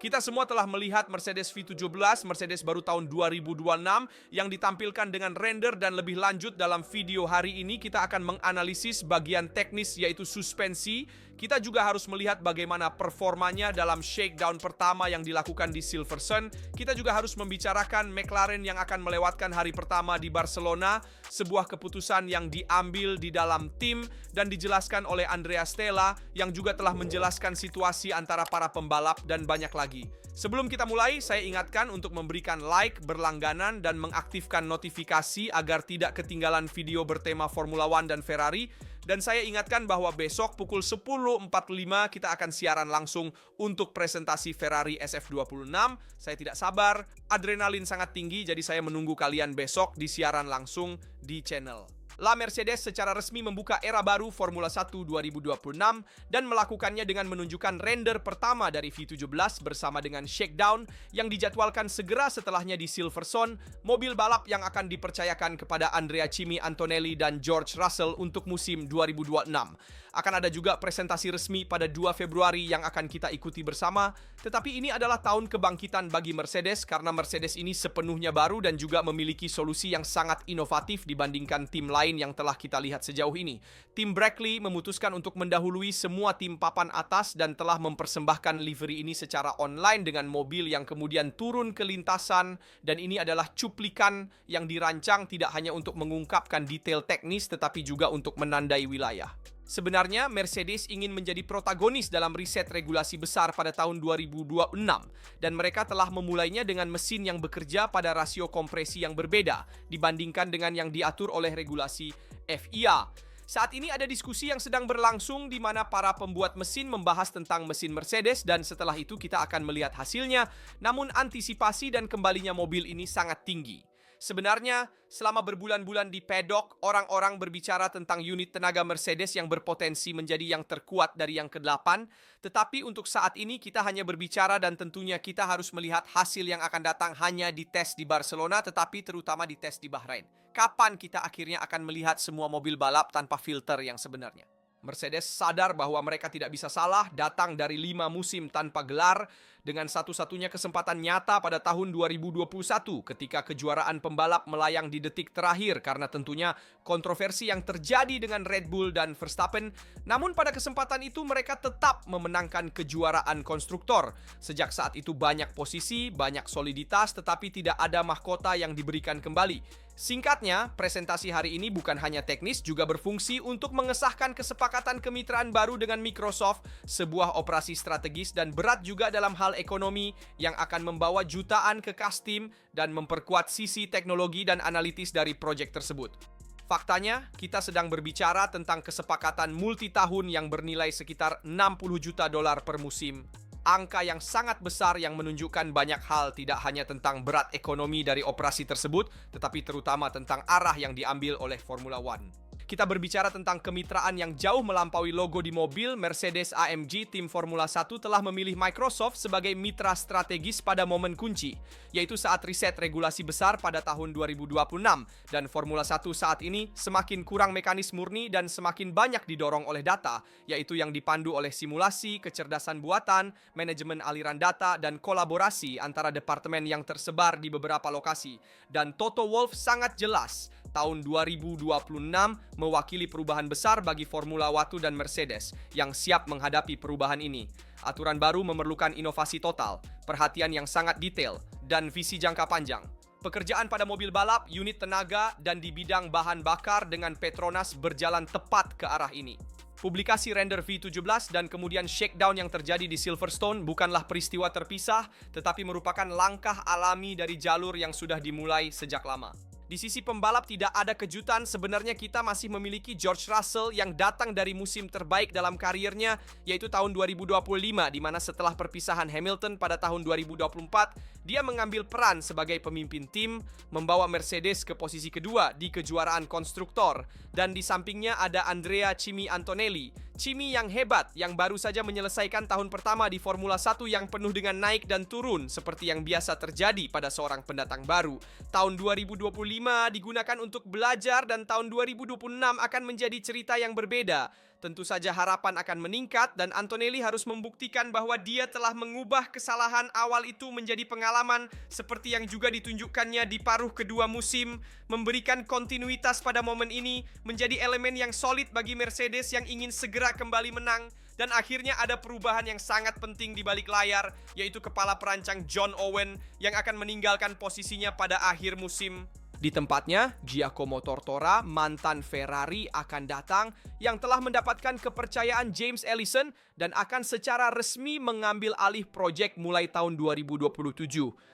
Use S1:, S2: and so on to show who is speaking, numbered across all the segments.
S1: Kita semua telah melihat Mercedes V17, Mercedes baru tahun 2026 yang ditampilkan dengan render dan lebih lanjut dalam video hari ini. Kita akan menganalisis bagian teknis yaitu suspensi. Kita juga harus melihat bagaimana performanya dalam shakedown pertama yang dilakukan di Silverstone. Kita juga harus membicarakan McLaren yang akan melewatkan hari pertama di Barcelona, sebuah keputusan yang diambil di dalam tim dan dijelaskan oleh Andrea Stella yang juga telah menjelaskan situasi antara para pembalap dan banyak lagi. Sebelum kita mulai, saya ingatkan untuk memberikan like, berlangganan, dan mengaktifkan notifikasi agar tidak ketinggalan video bertema Formula One dan Ferrari. Dan saya ingatkan bahwa besok pukul 10.45 kita akan siaran langsung untuk presentasi Ferrari SF26. Saya tidak sabar, adrenalin sangat tinggi, jadi saya menunggu kalian besok di siaran langsung di channel. La Mercedes secara resmi membuka era baru Formula 1 2026 dan melakukannya dengan menunjukkan render pertama dari V17 bersama dengan shakedown yang dijadwalkan segera setelahnya di Silverstone, mobil balap yang akan dipercayakan kepada Andrea Kimi Antonelli dan George Russell untuk musim 2026. Akan ada juga presentasi resmi pada 2 Februari yang akan kita ikuti bersama, tetapi ini adalah tahun kebangkitan bagi Mercedes karena Mercedes ini sepenuhnya baru dan juga memiliki solusi yang sangat inovatif dibandingkan tim lain yang telah kita lihat sejauh ini. Tim Brackley memutuskan untuk mendahului semua tim papan atas dan telah mempersembahkan livery ini secara online dengan mobil yang kemudian turun ke lintasan, dan ini adalah cuplikan yang dirancang tidak hanya untuk mengungkapkan detail teknis tetapi juga untuk menandai wilayah. Sebenarnya, Mercedes ingin menjadi protagonis dalam riset regulasi besar pada tahun 2026, dan mereka telah memulainya dengan mesin yang bekerja pada rasio kompresi yang berbeda dibandingkan dengan yang diatur oleh regulasi FIA. Saat ini ada diskusi yang sedang berlangsung di mana para pembuat mesin membahas tentang mesin Mercedes, dan setelah itu kita akan melihat hasilnya, namun antisipasi dan kembalinya mobil ini sangat tinggi. Sebenarnya, selama berbulan-bulan di paddock, orang-orang berbicara tentang unit tenaga Mercedes yang berpotensi menjadi yang terkuat dari yang ke-8, tetapi untuk saat ini kita hanya berbicara dan tentunya kita harus melihat hasil yang akan datang hanya di tes di Barcelona, tetapi terutama di tes di Bahrain. Kapan kita akhirnya akan melihat semua mobil balap tanpa filter yang sebenarnya? Mercedes sadar bahwa mereka tidak bisa salah, datang dari 5 musim tanpa gelar, dengan satu-satunya kesempatan nyata pada tahun 2021 ketika kejuaraan pembalap melayang di detik terakhir karena tentunya kontroversi yang terjadi dengan Red Bull dan Verstappen. Namun pada kesempatan itu mereka tetap memenangkan kejuaraan konstruktor. Sejak saat itu banyak posisi, banyak soliditas, tetapi tidak ada mahkota yang diberikan kembali. Singkatnya, presentasi hari ini bukan hanya teknis, juga berfungsi untuk mengesahkan kesepakatan kemitraan baru dengan Microsoft, sebuah operasi strategis dan berat juga dalam hal ekonomi yang akan membawa jutaan ke kas tim dan memperkuat sisi teknologi dan analitis dari proyek tersebut. Faktanya, kita sedang berbicara tentang kesepakatan multi-tahun yang bernilai sekitar $60 juta per musim. Angka yang sangat besar yang menunjukkan banyak hal, tidak hanya tentang berat ekonomi dari operasi tersebut, tetapi terutama tentang arah yang diambil oleh Formula One. Kita berbicara tentang kemitraan yang jauh melampaui logo di mobil. Mercedes-AMG tim Formula 1 telah memilih Microsoft sebagai mitra strategis pada momen kunci, yaitu saat riset regulasi besar pada tahun 2026. Dan Formula 1 saat ini semakin kurang mekanis murni dan semakin banyak didorong oleh data, yaitu yang dipandu oleh simulasi, kecerdasan buatan, manajemen aliran data, dan kolaborasi antara departemen yang tersebar di beberapa lokasi. Dan Toto Wolff sangat jelas, tahun 2026 mewakili perubahan besar bagi Formula 1 dan Mercedes yang siap menghadapi perubahan ini. Aturan baru memerlukan inovasi total, perhatian yang sangat detail, dan visi jangka panjang. Pekerjaan pada mobil balap, unit tenaga, dan di bidang bahan bakar dengan Petronas berjalan tepat ke arah ini. Publikasi render V17 dan kemudian shakedown yang terjadi di Silverstone bukanlah peristiwa terpisah, tetapi merupakan langkah alami dari jalur yang sudah dimulai sejak lama. Di sisi pembalap tidak ada kejutan, sebenarnya kita masih memiliki George Russell yang datang dari musim terbaik dalam karirnya, yaitu tahun 2025, di mana setelah perpisahan Hamilton pada tahun 2024, dia mengambil peran sebagai pemimpin tim, membawa Mercedes ke posisi kedua di kejuaraan konstruktor, dan di sampingnya ada Andrea Kimi Antonelli. Kimi yang hebat, yang baru saja menyelesaikan tahun pertama di Formula 1 yang penuh dengan naik dan turun, seperti yang biasa terjadi pada seorang pendatang baru. Tahun 2025 digunakan untuk belajar dan tahun 2026 akan menjadi cerita yang berbeda. Tentu saja harapan akan meningkat dan Antonelli harus membuktikan bahwa dia telah mengubah kesalahan awal itu menjadi pengalaman seperti yang juga ditunjukkannya di paruh kedua musim, memberikan kontinuitas pada momen ini menjadi elemen yang solid bagi Mercedes yang ingin segera kembali menang. Dan akhirnya ada perubahan yang sangat penting di balik layar, yaitu kepala perancang John Owen yang akan meninggalkan posisinya pada akhir musim. Di tempatnya, Giacomo Tortora, mantan Ferrari, akan datang yang telah mendapatkan kepercayaan James Allison dan akan secara resmi mengambil alih proyek mulai tahun 2027.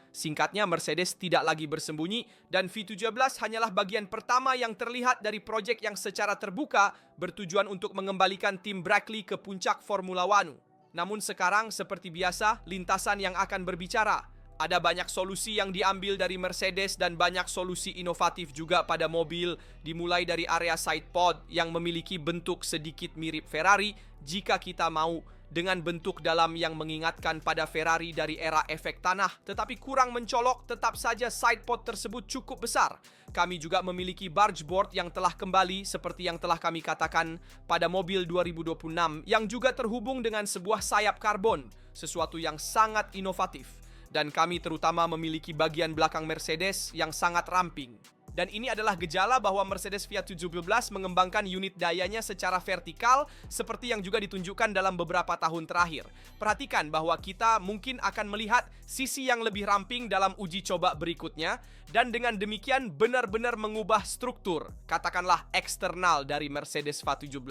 S1: Singkatnya, Mercedes tidak lagi bersembunyi dan V17 hanyalah bagian pertama yang terlihat dari proyek yang secara terbuka bertujuan untuk mengembalikan tim Brackley ke puncak Formula One. Namun sekarang, seperti biasa, lintasan yang akan berbicara. Ada banyak solusi yang diambil dari Mercedes dan banyak solusi inovatif juga pada mobil, dimulai dari area sidepod yang memiliki bentuk sedikit mirip Ferrari jika kita mau, dengan bentuk dalam yang mengingatkan pada Ferrari dari era efek tanah, tetapi kurang mencolok. Tetap saja sidepod tersebut cukup besar. Kami juga memiliki bargeboard yang telah kembali seperti yang telah kami katakan pada mobil 2026 yang juga terhubung dengan sebuah sayap karbon, sesuatu yang sangat inovatif. Dan kami terutama memiliki bagian belakang Mercedes yang sangat ramping. Dan ini adalah gejala bahwa Mercedes Fiat 17 mengembangkan unit dayanya secara vertikal seperti yang juga ditunjukkan dalam beberapa tahun terakhir. Perhatikan bahwa kita mungkin akan melihat sisi yang lebih ramping dalam uji coba berikutnya dan dengan demikian benar-benar mengubah struktur, katakanlah eksternal dari Mercedes Fiat 17.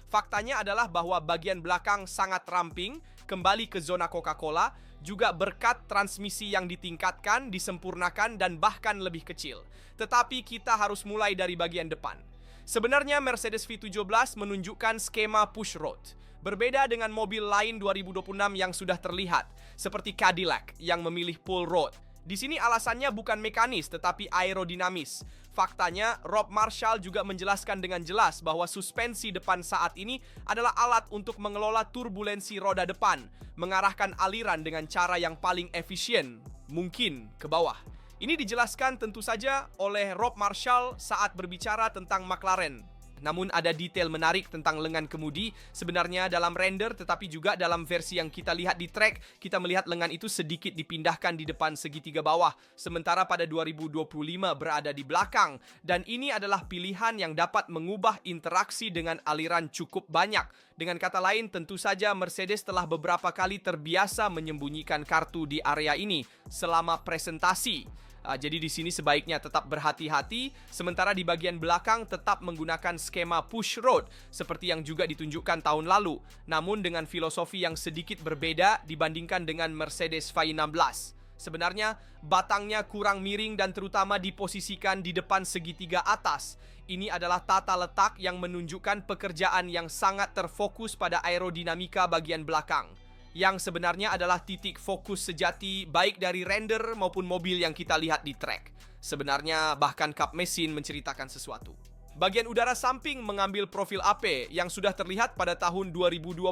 S1: Faktanya adalah bahwa bagian belakang sangat ramping, kembali ke zona Coca-Cola, juga berkat transmisi yang ditingkatkan, disempurnakan, dan bahkan lebih kecil. Tetapi kita harus mulai dari bagian depan. Sebenarnya Mercedes V17 menunjukkan skema push rod. Berbeda dengan mobil lain 2026 yang sudah terlihat, seperti Cadillac yang memilih pull rod. Di sini alasannya bukan mekanis, tetapi aerodinamis. Faktanya, Rob Marshall juga menjelaskan dengan jelas bahwa suspensi depan saat ini adalah alat untuk mengelola turbulensi roda depan, mengarahkan aliran dengan cara yang paling efisien mungkin ke bawah. Ini dijelaskan tentu saja oleh Rob Marshall saat berbicara tentang McLaren. Namun ada detail menarik tentang lengan kemudi sebenarnya dalam render, tetapi juga dalam versi yang kita lihat di track, kita melihat lengan itu sedikit dipindahkan di depan segitiga bawah, sementara pada 2025 berada di belakang. Dan ini adalah pilihan yang dapat mengubah interaksi dengan aliran cukup banyak. Dengan kata lain, tentu saja Mercedes telah beberapa kali terbiasa menyembunyikan kartu di area ini selama presentasi. Jadi di sini sebaiknya tetap berhati-hati, sementara di bagian belakang tetap menggunakan skema push rod seperti yang juga ditunjukkan tahun lalu, namun dengan filosofi yang sedikit berbeda dibandingkan dengan Mercedes V16. Sebenarnya batangnya kurang miring dan terutama diposisikan di depan segitiga atas. Ini adalah tata letak yang menunjukkan pekerjaan yang sangat terfokus pada aerodinamika bagian belakang, yang sebenarnya adalah titik fokus sejati baik dari render maupun mobil yang kita lihat di track. Sebenarnya bahkan kap mesin menceritakan sesuatu. Bagian udara samping mengambil profil AP yang sudah terlihat pada tahun 2025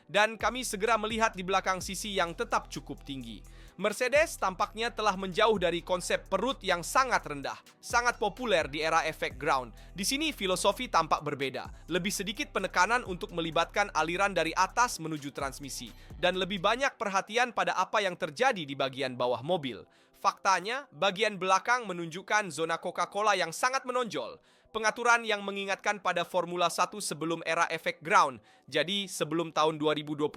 S1: dan kami segera melihat di belakang sisi yang tetap cukup tinggi. Mercedes tampaknya telah menjauh dari konsep perut yang sangat rendah, sangat populer di era efek ground. Di sini filosofi tampak berbeda, lebih sedikit penekanan untuk melibatkan aliran dari atas menuju transmisi, dan lebih banyak perhatian pada apa yang terjadi di bagian bawah mobil. Faktanya, bagian belakang menunjukkan zona Coca-Cola yang sangat menonjol. Pengaturan yang mengingatkan pada Formula 1 sebelum era efek ground, jadi sebelum tahun 2022.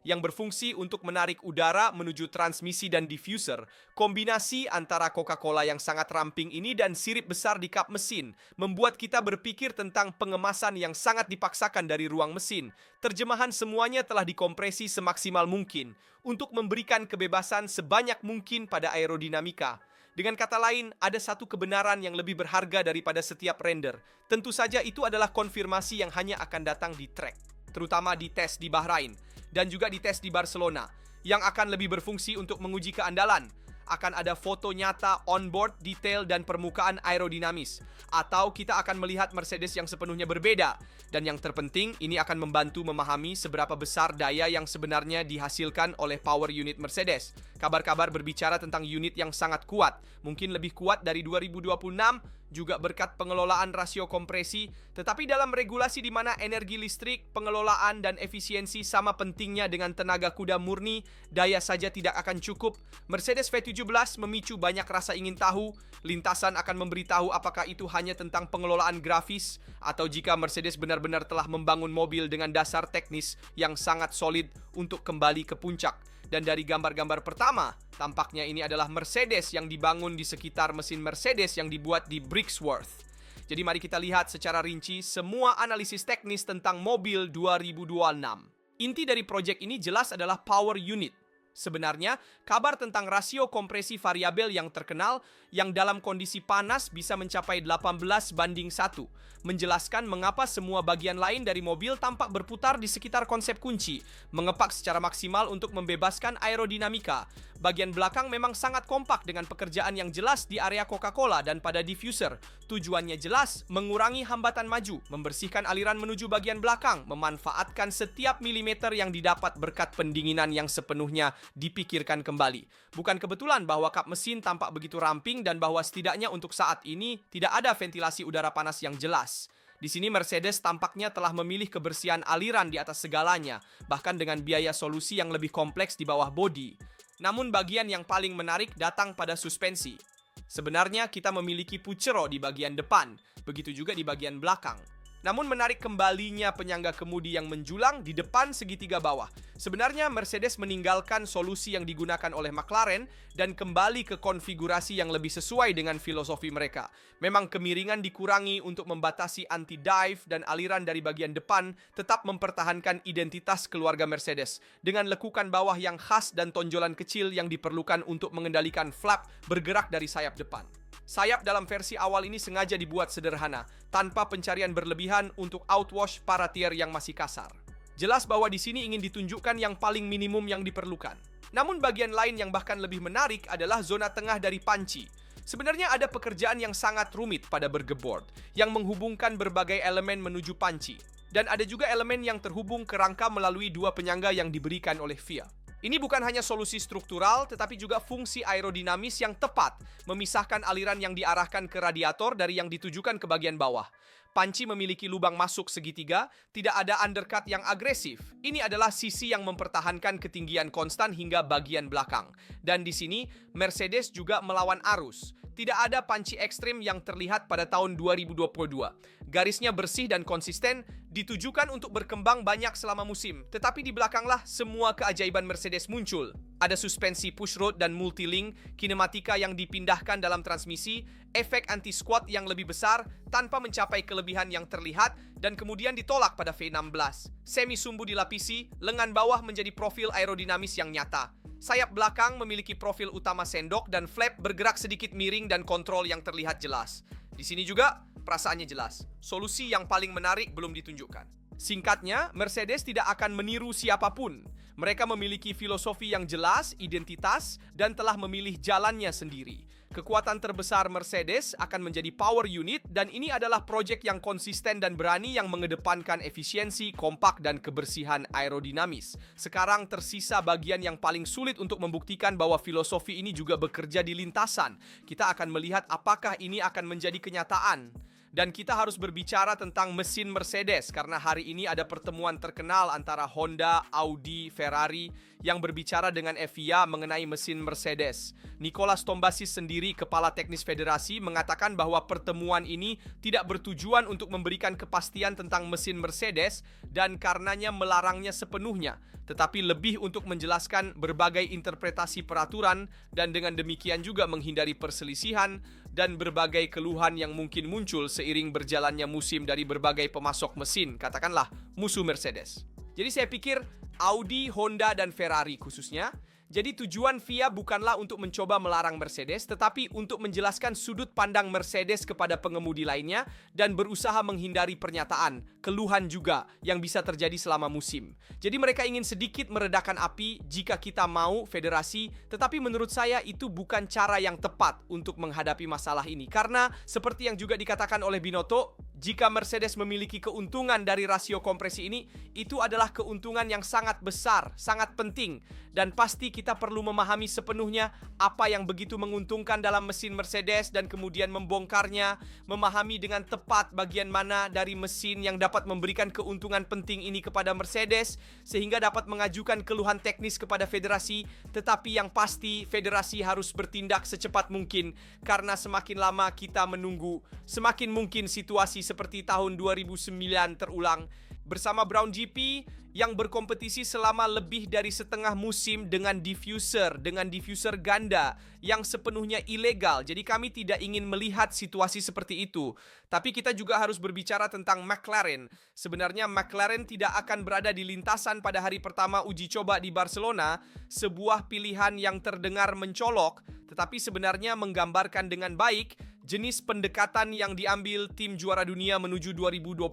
S1: Yang berfungsi untuk menarik udara menuju transmisi dan diffuser. Kombinasi antara Coca-Cola yang sangat ramping ini dan sirip besar di kap mesin membuat kita berpikir tentang pengemasan yang sangat dipaksakan dari ruang mesin. Terjemahan semuanya telah dikompresi semaksimal mungkin untuk memberikan kebebasan sebanyak mungkin pada aerodinamika. Dengan kata lain, ada satu kebenaran yang lebih berharga daripada setiap render. Tentu saja itu adalah konfirmasi yang hanya akan datang di track, terutama di tes di Bahrain dan juga di tes di Barcelona, yang akan lebih berfungsi untuk menguji keandalan. Akan ada foto nyata onboard, detail, dan permukaan aerodinamis. Atau kita akan melihat Mercedes yang sepenuhnya berbeda. Dan yang terpenting, ini akan membantu memahami seberapa besar daya yang sebenarnya dihasilkan oleh power unit Mercedes. Kabar-kabar berbicara tentang unit yang sangat kuat, mungkin lebih kuat dari 2026, juga berkat pengelolaan rasio kompresi, tetapi dalam regulasi di mana energi listrik, pengelolaan, dan efisiensi sama pentingnya dengan tenaga kuda murni, daya saja tidak akan cukup. Mercedes V17 memicu banyak rasa ingin tahu. Lintasan akan memberitahu apakah itu hanya tentang pengelolaan grafis, atau jika Mercedes benar-benar telah membangun mobil dengan dasar teknis yang sangat solid untuk kembali ke puncak. Dan dari gambar-gambar pertama, tampaknya ini adalah Mercedes yang dibangun di sekitar mesin Mercedes yang dibuat di Brixworth. Jadi mari kita lihat secara rinci semua analisis teknis tentang mobil 2026. Inti dari proyek ini jelas adalah power unit. Sebenarnya, kabar tentang rasio kompresi variabel yang terkenal yang dalam kondisi panas bisa mencapai 18:1, menjelaskan mengapa semua bagian lain dari mobil tampak berputar di sekitar konsep kunci, mengepak secara maksimal untuk membebaskan aerodinamika. Bagian belakang memang sangat kompak dengan pekerjaan yang jelas di area Coca-Cola dan pada diffuser. Tujuannya jelas, mengurangi hambatan maju, membersihkan aliran menuju bagian belakang, memanfaatkan setiap milimeter yang didapat berkat pendinginan yang sepenuhnya dipikirkan kembali. Bukan kebetulan bahwa kap mesin tampak begitu ramping dan bahwa setidaknya untuk saat ini tidak ada ventilasi udara panas yang jelas. Di sini Mercedes tampaknya telah memilih kebersihan aliran di atas segalanya, bahkan dengan biaya solusi yang lebih kompleks di bawah bodi. Namun bagian yang paling menarik datang pada suspensi. Sebenarnya kita memiliki pucero di bagian depan, begitu juga di bagian belakang. Namun menarik kembalinya penyangga kemudi yang menjulang di depan segitiga bawah. Sebenarnya Mercedes meninggalkan solusi yang digunakan oleh McLaren dan kembali ke konfigurasi yang lebih sesuai dengan filosofi mereka. Memang kemiringan dikurangi untuk membatasi anti-dive dan aliran dari bagian depan tetap mempertahankan identitas keluarga Mercedes dengan lekukan bawah yang khas dan tonjolan kecil yang diperlukan untuk mengendalikan flap bergerak dari sayap depan. Sayap dalam versi awal ini sengaja dibuat sederhana, tanpa pencarian berlebihan untuk outwash paratier yang masih kasar. Jelas bahwa di sini ingin ditunjukkan yang paling minimum yang diperlukan. Namun bagian lain yang bahkan lebih menarik adalah zona tengah dari panci. Sebenarnya ada pekerjaan yang sangat rumit pada burger board, yang menghubungkan berbagai elemen menuju panci. Dan ada juga elemen yang terhubung ke rangka melalui dua penyangga yang diberikan oleh FIA. Ini bukan hanya solusi struktural, tetapi juga fungsi aerodinamis yang tepat, memisahkan aliran yang diarahkan ke radiator dari yang ditujukan ke bagian bawah. Panci memiliki lubang masuk segitiga, tidak ada undercut yang agresif. Ini adalah sisi yang mempertahankan ketinggian konstan hingga bagian belakang. Dan di sini, Mercedes juga melawan arus. Tidak ada panci ekstrim yang terlihat pada tahun 2022. Garisnya bersih dan konsisten, ditujukan untuk berkembang banyak selama musim. Tetapi di belakanglah semua keajaiban Mercedes muncul. Ada suspensi pushrod dan multilink, kinematika yang dipindahkan dalam transmisi, efek anti-squat yang lebih besar tanpa mencapai kelebihan yang terlihat dan kemudian ditolak pada V16. Semi sumbu dilapisi, lengan bawah menjadi profil aerodinamis yang nyata. Sayap belakang memiliki profil utama sendok dan flap bergerak sedikit miring dan kontrol yang terlihat jelas. Di sini juga perasaannya jelas. Solusi yang paling menarik belum ditunjukkan. Singkatnya, Mercedes tidak akan meniru siapapun. Mereka memiliki filosofi yang jelas, identitas, dan telah memilih jalannya sendiri. Kekuatan terbesar Mercedes akan menjadi power unit dan ini adalah proyek yang konsisten dan berani yang mengedepankan efisiensi, kompak, dan kebersihan aerodinamis. Sekarang tersisa bagian yang paling sulit untuk membuktikan bahwa filosofi ini juga bekerja di lintasan. Kita akan melihat apakah ini akan menjadi kenyataan. Dan kita harus berbicara tentang mesin Mercedes karena hari ini ada pertemuan terkenal antara Honda, Audi, Ferrari yang berbicara dengan FIA mengenai mesin Mercedes. Nicolas Tombasis sendiri, kepala teknis federasi, mengatakan bahwa pertemuan ini tidak bertujuan untuk memberikan kepastian tentang mesin Mercedes dan karenanya melarangnya sepenuhnya, tetapi lebih untuk menjelaskan berbagai interpretasi peraturan dan dengan demikian juga menghindari perselisihan dan berbagai keluhan yang mungkin muncul seiring berjalannya musim dari berbagai pemasok mesin, katakanlah musuh Mercedes. Jadi saya pikir Audi, Honda, dan Ferrari khususnya. Jadi tujuan FIA bukanlah untuk mencoba melarang Mercedes, tetapi untuk menjelaskan sudut pandang Mercedes kepada pengemudi lainnya dan berusaha menghindari pernyataan, keluhan juga yang bisa terjadi selama musim. Jadi mereka ingin sedikit meredakan api jika kita mau federasi, tetapi menurut saya itu bukan cara yang tepat untuk menghadapi masalah ini. Karena seperti yang juga dikatakan oleh Binotto, Jika Mercedes memiliki keuntungan dari rasio kompresi ini, itu adalah keuntungan yang sangat besar, sangat penting. Dan pasti kita perlu memahami sepenuhnya apa yang begitu menguntungkan dalam mesin Mercedes dan kemudian membongkarnya, memahami dengan tepat bagian mana dari mesin yang dapat memberikan keuntungan penting ini kepada Mercedes, sehingga dapat mengajukan keluhan teknis kepada federasi. Tetapi yang pasti, federasi harus bertindak secepat mungkin, karena semakin lama kita menunggu, semakin mungkin situasi seperti tahun 2009 terulang. Bersama Brown GP yang berkompetisi selama lebih dari setengah musim dengan diffuser ganda yang sepenuhnya ilegal. Jadi kami tidak ingin melihat situasi seperti itu. Tapi kita juga harus berbicara tentang McLaren. Sebenarnya McLaren tidak akan berada di lintasan pada hari pertama uji coba di Barcelona, sebuah pilihan yang terdengar mencolok, tetapi sebenarnya menggambarkan dengan baik jenis pendekatan yang diambil tim juara dunia menuju 2026.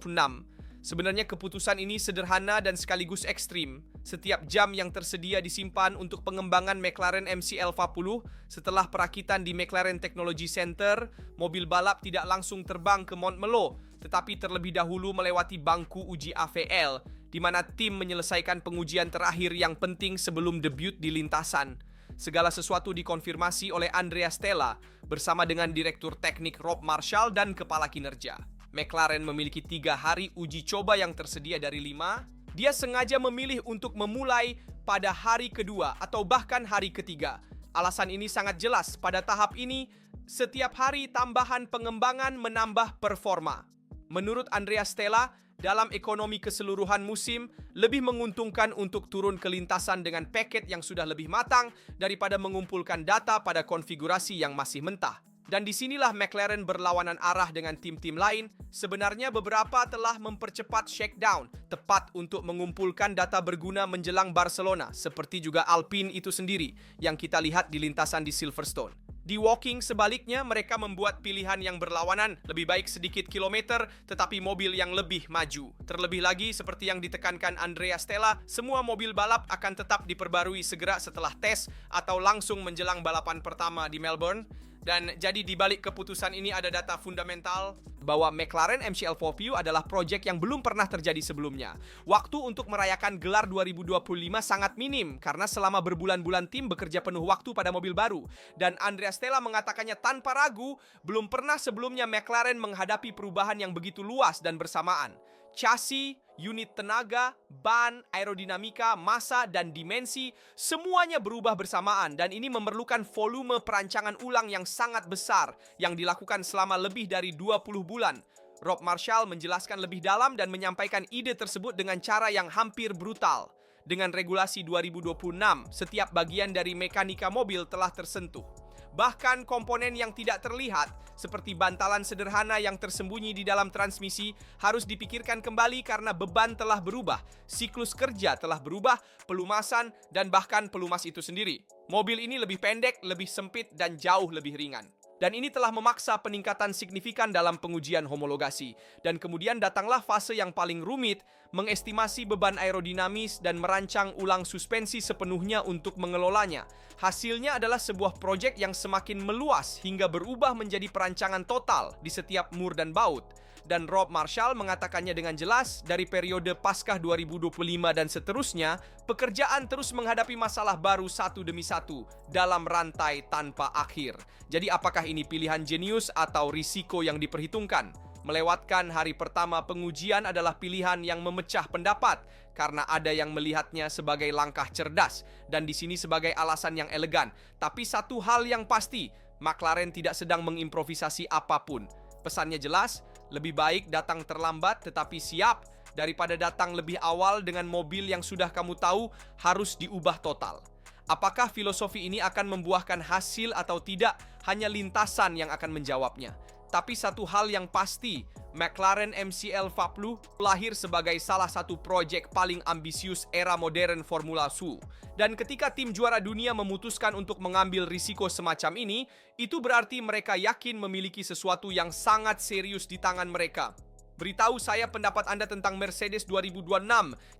S1: Sebenarnya keputusan ini sederhana dan sekaligus ekstrim. Setiap jam yang tersedia disimpan untuk pengembangan McLaren MCL40 setelah perakitan di McLaren Technology Center, mobil balap tidak langsung terbang ke Montmeló, tetapi terlebih dahulu melewati bangku uji AVL, di mana tim menyelesaikan pengujian terakhir yang penting sebelum debut di lintasan. Segala sesuatu dikonfirmasi oleh Andrea Stella bersama dengan Direktur Teknik Rob Marshall dan Kepala Kinerja. McLaren memiliki 3 hari uji coba yang tersedia dari 5. Dia sengaja memilih untuk memulai pada hari kedua atau bahkan hari ketiga. Alasan ini sangat jelas. Pada tahap ini, setiap hari tambahan pengembangan menambah performa. Menurut Andrea Stella, dalam ekonomi keseluruhan musim, lebih menguntungkan untuk turun ke lintasan dengan paket yang sudah lebih matang daripada mengumpulkan data pada konfigurasi yang masih mentah. Dan disinilah McLaren berlawanan arah dengan tim-tim lain. Sebenarnya beberapa telah mempercepat shakedown, tepat untuk mengumpulkan data berguna menjelang Barcelona, seperti juga Alpine itu sendiri, yang kita lihat di lintasan di Silverstone. Di Woking sebaliknya, mereka membuat pilihan yang berlawanan, lebih baik sedikit kilometer, tetapi mobil yang lebih maju. Terlebih lagi, seperti yang ditekankan Andrea Stella, semua mobil balap akan tetap diperbarui segera setelah tes atau langsung menjelang balapan pertama di Melbourne. Dan jadi di balik keputusan ini ada data fundamental bahwa McLaren MCL4 adalah proyek yang belum pernah terjadi sebelumnya. Waktu untuk merayakan gelar 2025 sangat minim karena selama berbulan-bulan tim bekerja penuh waktu pada mobil baru. Dan Andrea Stella mengatakannya tanpa ragu, belum pernah sebelumnya McLaren menghadapi perubahan yang begitu luas dan bersamaan. Chassis, unit tenaga, ban, aerodinamika, massa, dan dimensi, semuanya berubah bersamaan dan ini memerlukan volume perancangan ulang yang sangat besar yang dilakukan selama lebih dari 20 bulan. Rob Marshall menjelaskan lebih dalam dan menyampaikan ide tersebut dengan cara yang hampir brutal. Dengan regulasi 2026, setiap bagian dari mekanika mobil telah tersentuh. Bahkan komponen yang tidak terlihat, seperti bantalan sederhana yang tersembunyi di dalam transmisi, harus dipikirkan kembali karena beban telah berubah, siklus kerja telah berubah, pelumasan, dan bahkan pelumas itu sendiri. Mobil ini lebih pendek, lebih sempit, dan jauh lebih ringan. Dan ini telah memaksa peningkatan signifikan dalam pengujian homologasi. Dan kemudian datanglah fase yang paling rumit, mengestimasi beban aerodinamis dan merancang ulang suspensi sepenuhnya untuk mengelolanya. Hasilnya adalah sebuah proyek yang semakin meluas hingga berubah menjadi perancangan total di setiap mur dan baut. Dan Rob Marshall mengatakannya dengan jelas, dari periode Paskah 2025 dan seterusnya, pekerjaan terus menghadapi masalah baru satu demi satu dalam rantai tanpa akhir. Jadi apakah ini pilihan jenius atau risiko yang diperhitungkan? Melewatkan hari pertama pengujian adalah pilihan yang memecah pendapat karena ada yang melihatnya sebagai langkah cerdas dan di sini sebagai alasan yang elegan. Tapi satu hal yang pasti, McLaren tidak sedang mengimprovisasi apapun. Pesannya jelas, lebih baik datang terlambat tetapi siap daripada datang lebih awal dengan mobil yang sudah kamu tahu harus diubah total. Apakah filosofi ini akan membuahkan hasil atau tidak? Hanya lintasan yang akan menjawabnya. Tapi satu hal yang pasti, McLaren MCL40 lahir sebagai salah satu proyek paling ambisius era modern Formula 1. Dan ketika tim juara dunia memutuskan untuk mengambil risiko semacam ini, itu berarti mereka yakin memiliki sesuatu yang sangat serius di tangan mereka. Beritahu saya pendapat Anda tentang Mercedes 2026.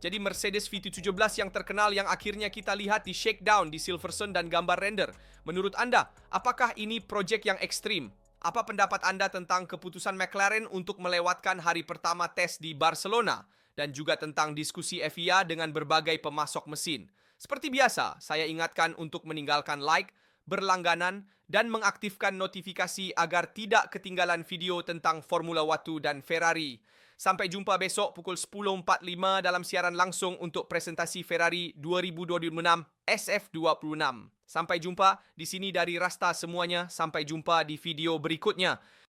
S1: Jadi Mercedes V17 yang terkenal yang akhirnya kita lihat di shakedown di Silverstone dan gambar render. Menurut Anda, apakah ini proyek yang ekstrim? Apa pendapat Anda tentang keputusan McLaren untuk melewatkan hari pertama tes di Barcelona? Dan juga tentang diskusi FIA dengan berbagai pemasok mesin. Seperti biasa, saya ingatkan untuk meninggalkan like, berlangganan, dan mengaktifkan notifikasi agar tidak ketinggalan video tentang Formula 1 dan Ferrari. Sampai jumpa besok pukul 10.45 dalam siaran langsung untuk presentasi Ferrari 2026 SF26. Sampai jumpa di sini dari Rasta semuanya. Sampai jumpa di video berikutnya.